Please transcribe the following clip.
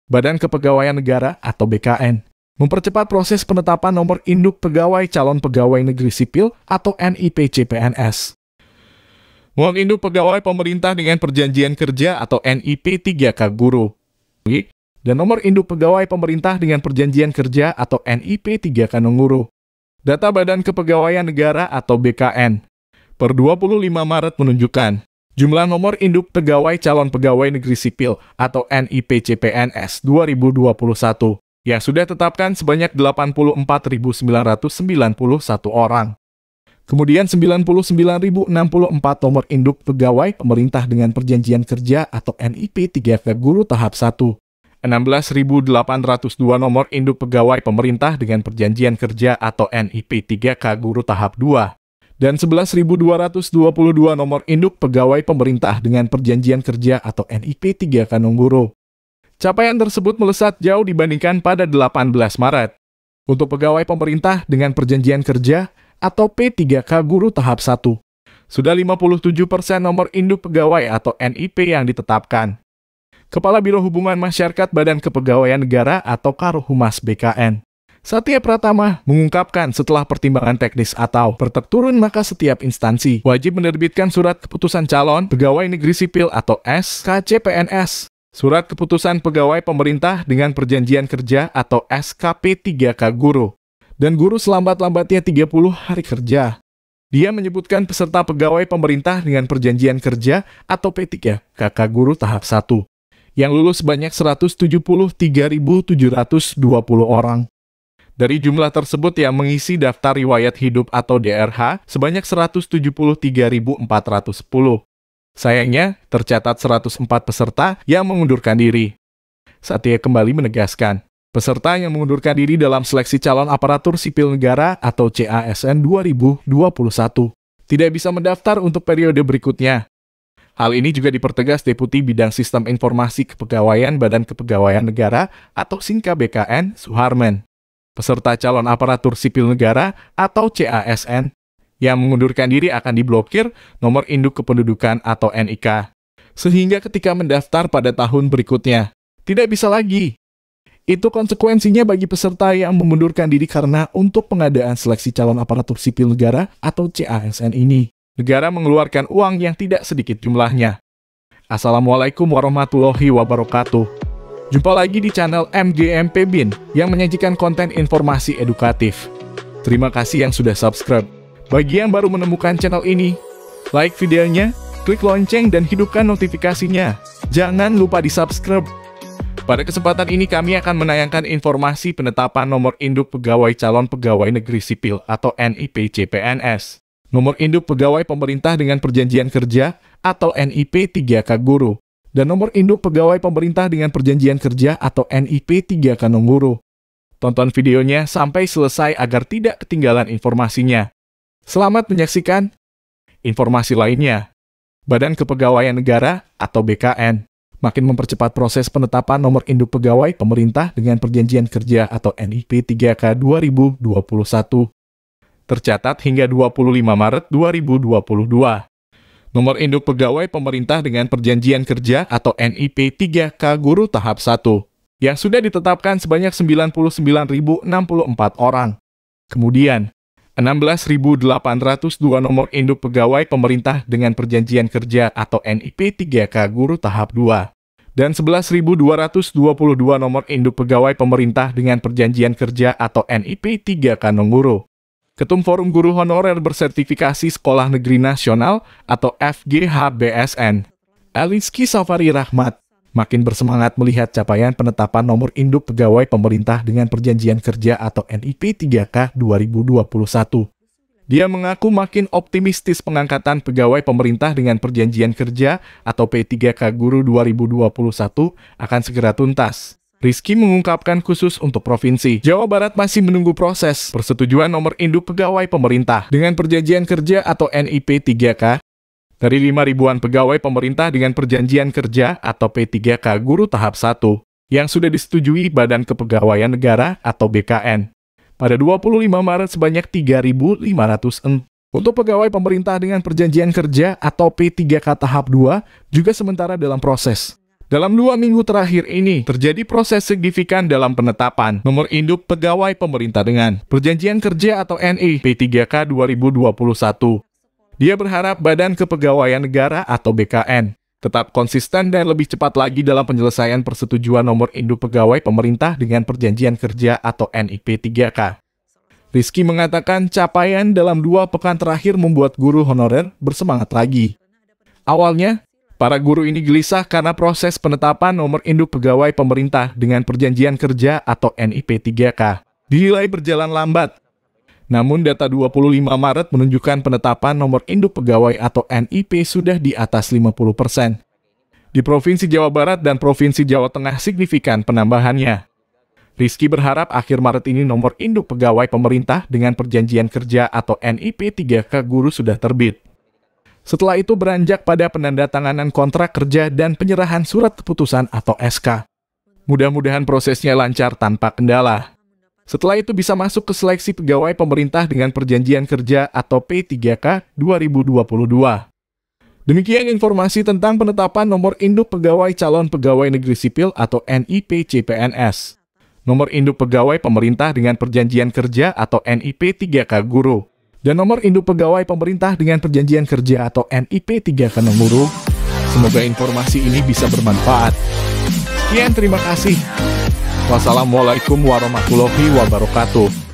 Badan Kepegawaian Negara atau BKN, mempercepat proses penetapan nomor induk pegawai calon pegawai negeri sipil atau NIP CPNS. Nomor induk pegawai pemerintah dengan perjanjian kerja atau NIP 3K guru. Dan nomor induk pegawai pemerintah dengan perjanjian kerja atau NIP 3K non-guru. Data Badan Kepegawaian Negara atau BKN per 25 Maret menunjukkan jumlah nomor induk pegawai calon pegawai negeri sipil atau NIP CPNS 2021 yang sudah tetapkan sebanyak 84.991 orang. Kemudian 99.064 nomor induk pegawai pemerintah dengan perjanjian kerja atau NIP 3K guru tahap 1. 16.802 nomor induk pegawai pemerintah dengan perjanjian kerja atau NIP 3K guru tahap 2. Dan 11.222 nomor induk pegawai pemerintah dengan perjanjian kerja atau NIP 3K non-guru. Capaian tersebut melesat jauh dibandingkan pada 18 Maret. Untuk pegawai pemerintah dengan perjanjian kerja atau P3K guru tahap 1, sudah 57% nomor induk pegawai atau NIP yang ditetapkan. Kepala Biro Hubungan Masyarakat Badan Kepegawaian Negara atau Karohumas BKN, Satya Pratama, mengungkapkan setelah pertimbangan teknis atau pertek turun maka setiap instansi wajib menerbitkan surat keputusan calon pegawai negeri sipil atau SKCPNS, surat keputusan pegawai pemerintah dengan perjanjian kerja atau SKP 3K guru, dan guru selambat-lambatnya 30 hari kerja. Dia menyebutkan peserta pegawai pemerintah dengan perjanjian kerja atau P3KK guru tahap 1 yang lulus sebanyak 173.720 orang. Dari jumlah tersebut yang mengisi daftar riwayat hidup atau DRH sebanyak 173.410. Sayangnya, tercatat 104 peserta yang mengundurkan diri. Satya kembali menegaskan, peserta yang mengundurkan diri dalam seleksi calon aparatur sipil negara atau CASN 2021 tidak bisa mendaftar untuk periode berikutnya. Hal ini juga dipertegas Deputi Bidang Sistem Informasi Kepegawaian Badan Kepegawaian Negara atau singkat BKN, Suharman. Peserta calon aparatur sipil negara atau CASN yang mengundurkan diri akan diblokir nomor induk kependudukan atau NIK, sehingga ketika mendaftar pada tahun berikutnya, tidak bisa lagi. Itu konsekuensinya bagi peserta yang mengundurkan diri karena untuk pengadaan seleksi calon aparatur sipil negara atau CASN ini, negara mengeluarkan uang yang tidak sedikit jumlahnya. Assalamualaikum warahmatullahi wabarakatuh. Jumpa lagi di channel MGMP BIN yang menyajikan konten informasi edukatif. Terima kasih yang sudah subscribe. Bagi yang baru menemukan channel ini, like videonya, klik lonceng dan hidupkan notifikasinya. Jangan lupa di subscribe. Pada kesempatan ini kami akan menayangkan informasi penetapan nomor induk pegawai calon pegawai negeri sipil atau NIP CPNS. Nomor induk pegawai pemerintah dengan perjanjian kerja atau NIP 3K guru. Dan nomor induk pegawai pemerintah dengan perjanjian kerja atau NIP 3K non-guru. Tonton videonya sampai selesai agar tidak ketinggalan informasinya. Selamat menyaksikan informasi lainnya. Badan Kepegawaian Negara atau BKN makin mempercepat proses penetapan nomor induk pegawai pemerintah dengan perjanjian kerja atau NIP 3K 2021. Tercatat hingga 25 Maret 2022. Nomor induk pegawai pemerintah dengan perjanjian kerja atau NIP 3K guru tahap 1 yang sudah ditetapkan sebanyak 99.064 orang. Kemudian, 16.802 nomor induk pegawai pemerintah dengan perjanjian kerja atau NIP 3K guru tahap 2 dan 11.222 nomor induk pegawai pemerintah dengan perjanjian kerja atau NIP 3K non-guru. Ketum Forum Guru Honorer Bersertifikasi Sekolah Negeri Nasional atau FGHBSN, Eliski Safari Rahmat, makin bersemangat melihat capaian penetapan nomor induk pegawai pemerintah dengan perjanjian kerja atau NIP 3K 2021. Dia mengaku makin optimistis pengangkatan pegawai pemerintah dengan perjanjian kerja atau P3K Guru 2021 akan segera tuntas. Rizky mengungkapkan khusus untuk Provinsi Jawa Barat masih menunggu proses persetujuan nomor induk pegawai pemerintah dengan perjanjian kerja atau NIP 3K. Dari 5.000-an pegawai pemerintah dengan perjanjian kerja atau P3K guru tahap 1 yang sudah disetujui Badan Kepegawaian Negara atau BKN. Pada 25 Maret sebanyak 3.500. Untuk pegawai pemerintah dengan perjanjian kerja atau P3K tahap 2 juga sementara dalam proses Dalam 2 minggu terakhir ini, terjadi proses signifikan dalam penetapan nomor induk pegawai pemerintah dengan Perjanjian Kerja atau NIP 3K 2021. Dia berharap Badan Kepegawaian Negara atau BKN tetap konsisten dan lebih cepat lagi dalam penyelesaian persetujuan nomor induk pegawai pemerintah dengan Perjanjian Kerja atau NIP 3K. Rizky mengatakan capaian dalam 2 pekan terakhir membuat guru honorer bersemangat lagi. Awalnya, para guru ini gelisah karena proses penetapan nomor induk pegawai pemerintah dengan Perjanjian Kerja atau NIP 3K dinilai berjalan lambat. Namun data 25 Maret menunjukkan penetapan nomor induk pegawai atau NIP sudah di atas 50%. Di Provinsi Jawa Barat dan Provinsi Jawa Tengah signifikan penambahannya. Rizky berharap akhir Maret ini nomor induk pegawai pemerintah dengan Perjanjian Kerja atau NIP 3K guru sudah terbit. Setelah itu beranjak pada penandatanganan kontrak kerja dan penyerahan surat keputusan atau SK. Mudah-mudahan prosesnya lancar tanpa kendala. Setelah itu bisa masuk ke seleksi pegawai pemerintah dengan Perjanjian Kerja atau P3K 2022. Demikian informasi tentang penetapan nomor induk pegawai calon pegawai negeri sipil atau NIP CPNS. Nomor induk pegawai pemerintah dengan Perjanjian Kerja atau NIP 3K guru. Dan nomor induk pegawai pemerintah dengan Perjanjian Kerja atau NIP 3K guru. Semoga informasi ini bisa bermanfaat. Sekian, terima kasih. Wassalamualaikum warahmatullahi wabarakatuh.